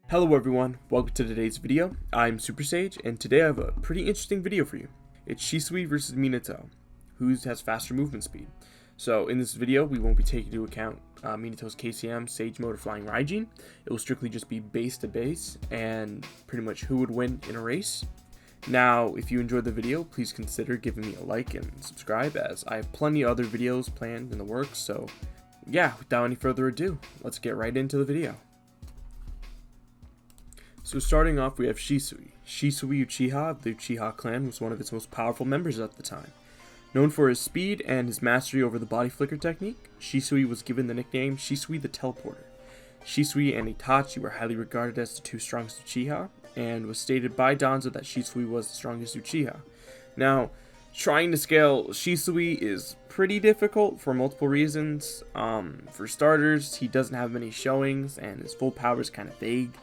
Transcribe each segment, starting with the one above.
Hello everyone, welcome to today's video. I'm Super Sage, and today I have a pretty interesting video for you. It's Shisui versus Minato, who has faster movement speed. So in this video, we won't be taking into account Minato's KCM, Sage Mode, or Flying Raijin. It will strictly just be base to base, and pretty much who would win in a race. Now, if you enjoyed the video, please consider giving me a like and subscribe, as I have plenty of other videos planned in the works. So yeah, without any further ado, let's get right into the video. So starting off, we have Shisui. Shisui Uchiha of the Uchiha clan was one of its most powerful members at the time. Known for his speed and his mastery over the body flicker technique, Shisui was given the nickname Shisui the Teleporter. Shisui and Itachi were highly regarded as the two strongest Uchiha, and was stated by Danzo that Shisui was the strongest Uchiha. Now, trying to scale Shisui is pretty difficult for multiple reasons. For starters, he doesn't have many showings, and his full power is kind of vague.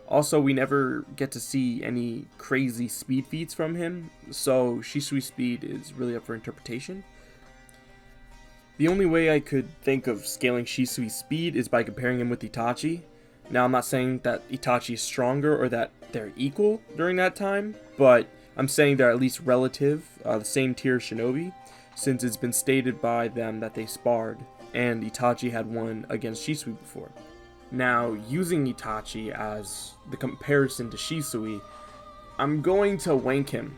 Also, we never get to see any crazy speed feats from him, so Shisui's speed is really up for interpretation. The only way I could think of scaling Shisui's speed is by comparing him with Itachi. Now, I'm not saying that Itachi is stronger or that they're equal during that time, but I'm saying they're at least relative, the same tier shinobi, since it's been stated by them that they sparred, and Itachi had won against Shisui before. Now, using Itachi as the comparison to Shisui, I'm going to wank him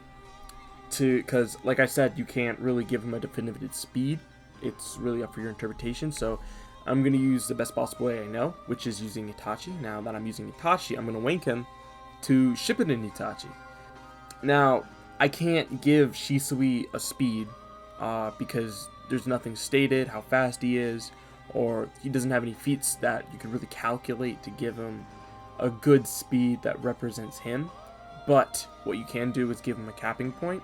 because, like I said, you can't really give him a definitive speed. It's really up for your interpretation, so I'm going to use the best possible way I know, which is using Itachi. Now that I'm using Itachi, I'm going to wank him to Shippuden Itachi. Now, I can't give Shisui a speed because there's nothing stated how fast he is, or he doesn't have any feats that you could really calculate to give him a good speed that represents him. But what you can do is give him a capping point.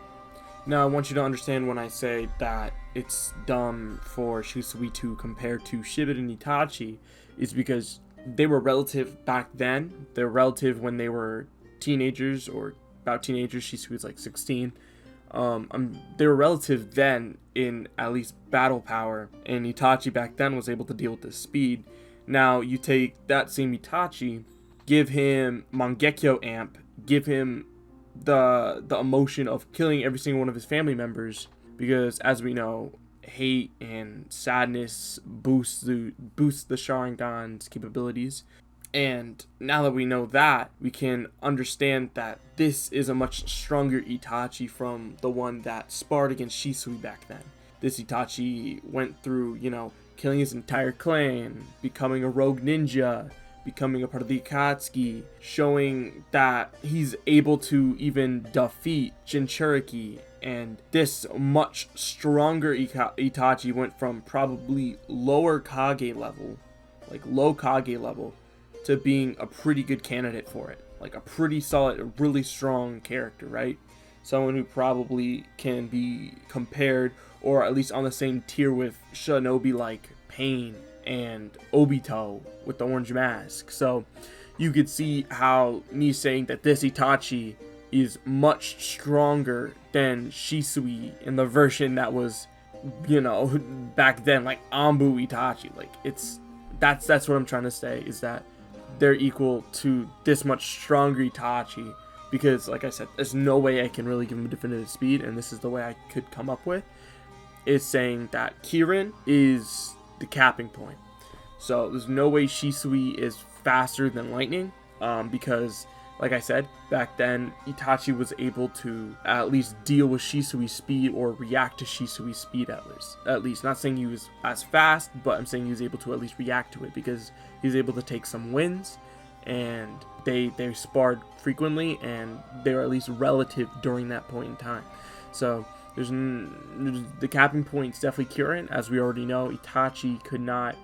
Now, I want you to understand when I say that it's dumb for Shisui to compare to Shippuden Itachi is because they were relative back then. They're relative when they were teenagers, or about teenagers. Shisui was like 16. They were relative then in at least battle power, and Itachi back then was able to deal with the speed. Now you take that same Itachi, give him Mangekyo amp, give him the emotion of killing every single one of his family members, because as we know, hate and sadness boosts the Sharingan's capabilities. And now that we know that, we can understand that this is a much stronger Itachi from the one that sparred against Shisui back then. This Itachi went through, killing his entire clan, becoming a rogue ninja, becoming a part of the Akatsuki, showing that he's able to even defeat Jinchuriki. And this much stronger Itachi went from probably lower Kage level, like low Kage level, to being a pretty good candidate for it. Like a pretty solid, really strong character, right? Someone who probably can be compared, or at least on the same tier with shinobi like Pain and Obito with the orange mask. So you could see how me saying that this Itachi is much stronger than Shisui in the version that was, back then, like Anbu Itachi. Like that's what I'm trying to say, is that they're equal to this much stronger Itachi, because like I said, there's no way I can really give him a definitive speed, and this is the way I could come up with, is saying that Kirin is the capping point. So there's no way Shisui is faster than lightning, because like I said, back then Itachi was able to at least deal with Shisui's speed, or react to Shisui's speed at least. Not saying he was as fast, but I'm saying he was able to at least react to it, because he was able to take some wins, and they sparred frequently, and they were at least relative during that point in time. So there's the capping point is definitely Kirin. As we already know, Itachi could not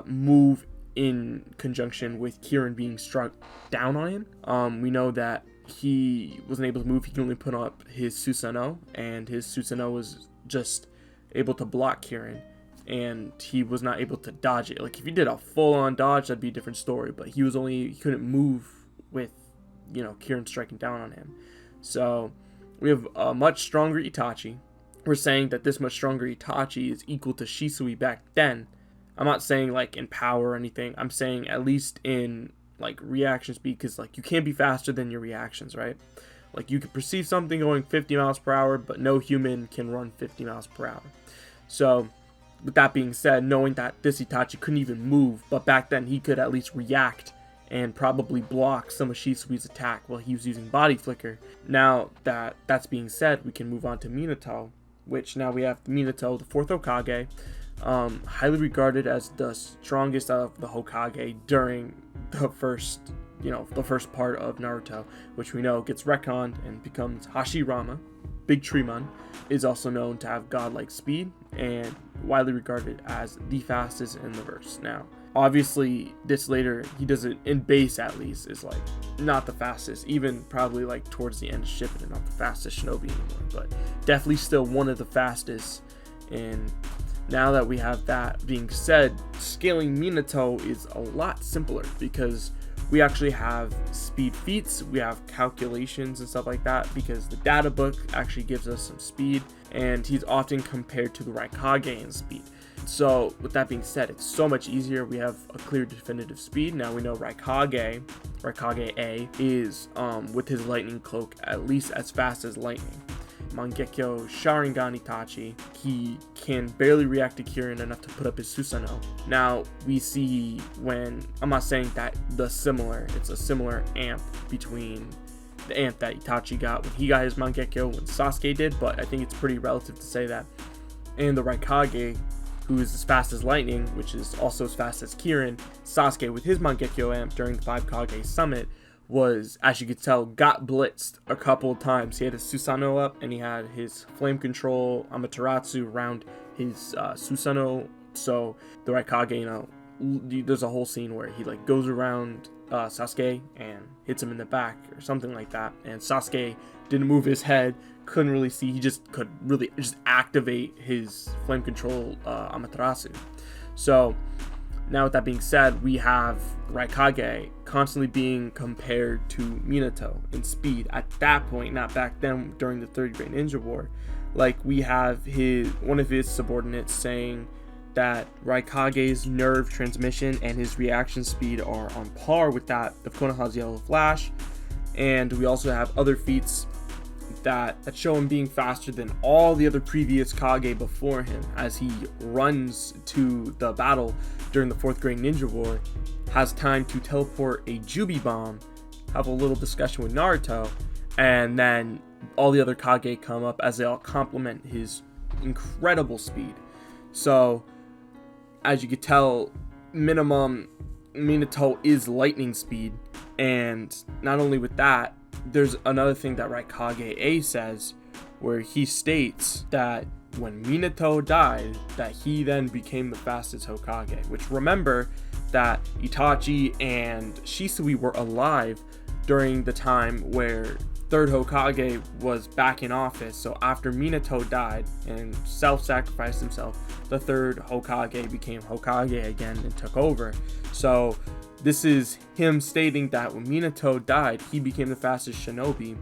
move in conjunction with Kirin being struck down on him. We know that he wasn't able to move. He could only put up his Susanoo, and his Susanoo was just able to block Kirin, and he was not able to dodge it. Like if he did a full-on dodge, that'd be a different story, but he couldn't move with Kirin striking down on him. So we have a much stronger Itachi. We're saying that this much stronger Itachi is equal to Shisui back then. I'm not saying like in power or anything. I'm saying at least in like reaction speed, because like you can't be faster than your reactions, right? Like you could perceive something going 50 miles per hour, but no human can run 50 miles per hour. So with that being said, knowing that this Itachi couldn't even move, but back then he could at least react and probably block some of Shisui's attack while he was using body flicker. Now that that's being said, we can move on to Minato, which now we have Minato, the 4th Hokage, highly regarded as the strongest of the Hokage during the first part of Naruto, which we know gets retconned and becomes Hashirama. Big Treemon is also known to have godlike speed and widely regarded as the fastest in the verse. Now, obviously, this later, he doesn't, in base at least, is like not the fastest, even probably like towards the end of Shippuden, not the fastest shinobi anymore, but definitely still one of the fastest. And now that we have that being said, scaling Minato is a lot simpler because we actually have speed feats, we have calculations and stuff like that, because the data book actually gives us some speed, and he's often compared to the Raikage in speed. So with that being said, it's so much easier. We have a clear definitive speed. Now we know Raikage A is with his lightning cloak at least as fast as lightning. Mangekyo Sharingan Itachi, he can barely react to Kirin enough to put up his Susanoo. Now we see, when I'm not saying that it's a similar amp between the amp that Itachi got when he got his Mangekyo when Sasuke did, but I think it's pretty relative to say that. And the Raikage, who is as fast as lightning, which is also as fast as Kirin, Sasuke with his Mangekyo amp during the 5 Kage summit was, as you could tell, got blitzed a couple of times. He had his Susanoo up, and he had his flame control Amaterasu around his Susanoo. So the Raikage, there's a whole scene where he like goes around Sasuke and hits him in the back or something like that, and Sasuke didn't move his head, couldn't really see, he just could really just activate his flame control Amaterasu. So now with that being said, we have Raikage constantly being compared to Minato in speed at that point, not back then during the Third Great Ninja War. Like, we have one of his subordinates saying that Raikage's nerve transmission and his reaction speed are on par with that of Konoha's Yellow Flash. And we also have other feats that show him being faster than all the other previous Kage before him, as he runs to the battle during the 4th Great Ninja War, has time to teleport a Jubi bomb, have a little discussion with Naruto, and then all the other Kage come up as they all compliment his incredible speed. So, as you could tell, minimum Minato is lightning speed, and not only with that, there's another thing that Raikage A says, where he states that when Minato died, that he then became the fastest Hokage, which, remember that Itachi and Shisui were alive during the time where 3rd Hokage was back in office. So after Minato died and self-sacrificed himself, the 3rd Hokage became Hokage again and took over. So this is him stating that when Minato died, he became the fastest shinobi.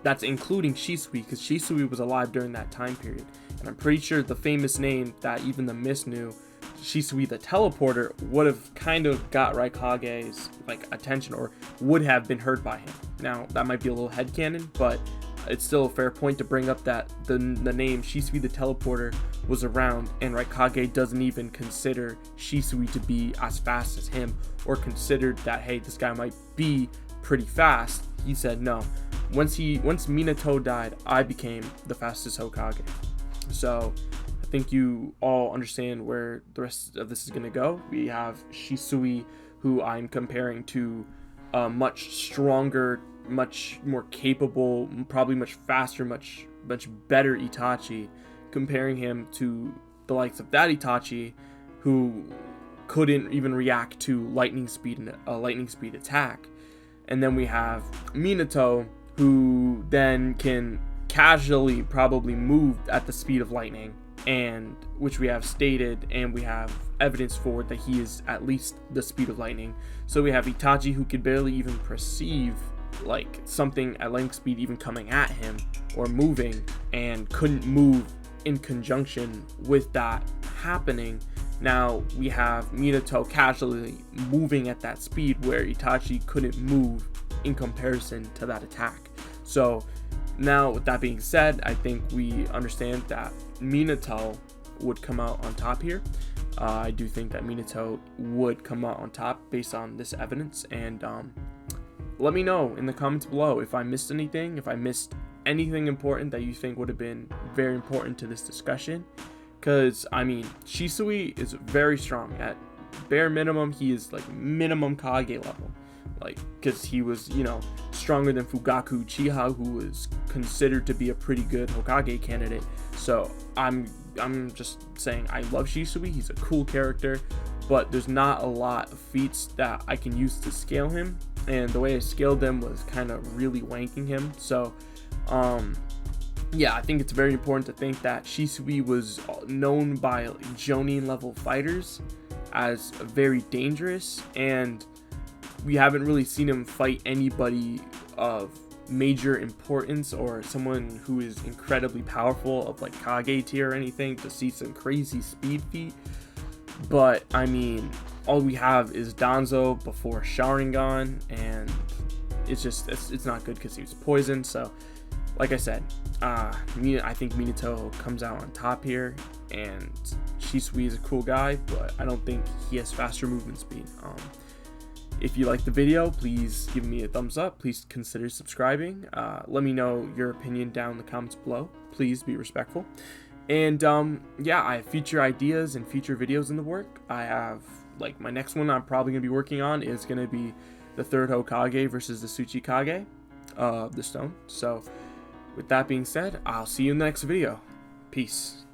That's including Shisui, because Shisui was alive during that time period. And I'm pretty sure the famous name that even the Mist knew, Shisui the Teleporter, would have kind of got Raikage's attention, or would have been heard by him. Now, that might be a little headcanon, but it's still a fair point to bring up that the name Shisui the Teleporter was around, and Raikage doesn't even consider Shisui to be as fast as him, or considered that, hey, this guy might be pretty fast. He said no. Once Minato died, I became the fastest Hokage. So I think you all understand where the rest of this is going to go. We have Shisui, who I'm comparing to a much stronger, much more capable, probably much faster, much better Itachi, comparing him to the likes of that Itachi, who couldn't even react to lightning speed attack. And then we have Minato, who then can casually probably move at the speed of lightning, and which we have stated, and we have evidence for that he is at least the speed of lightning. So we have Itachi, who could barely even perceive something at lightning speed even coming at him or moving, and couldn't move in conjunction with that happening. Now we have Minato casually moving at that speed where Itachi couldn't move in comparison to that attack. So now, with that being said, I think we understand that Minato would come out on top here. I do think that Minato would come out on top based on this evidence, and let me know in the comments below if I missed anything, if I missed anything important that you think would have been very important to this discussion. Because, I mean, Shisui is very strong. At bare minimum, he is like minimum Kage level. Like, because he was, you know, stronger than Fugaku Uchiha, who was considered to be a pretty good Hokage candidate. So I'm just saying I love Shisui. He's a cool character, but there's not a lot of feats that I can use to scale him, and the way I scaled them was kind of really wanking him. So yeah, I think it's very important to think that Shisui was known by Jonin level fighters as very dangerous, and we haven't really seen him fight anybody of major importance or someone who is incredibly powerful of like Kage tier or anything to see some crazy speed feat. But I mean, all we have is Danzo before Sharingan, and it's not good because he was poisoned. So like I said, I think Minato comes out on top here, and Shisui is a cool guy, but I don't think he has faster movement speed. If you liked the video, please give me a thumbs up. Please consider subscribing. Let me know your opinion down in the comments below. Please be respectful. And yeah, I have future ideas and future videos in the work. I have, like, my next one I'm probably going to be working on is going to be the third Hokage versus the Tsuchikage, the stone. So with that being said, I'll see you in the next video. Peace.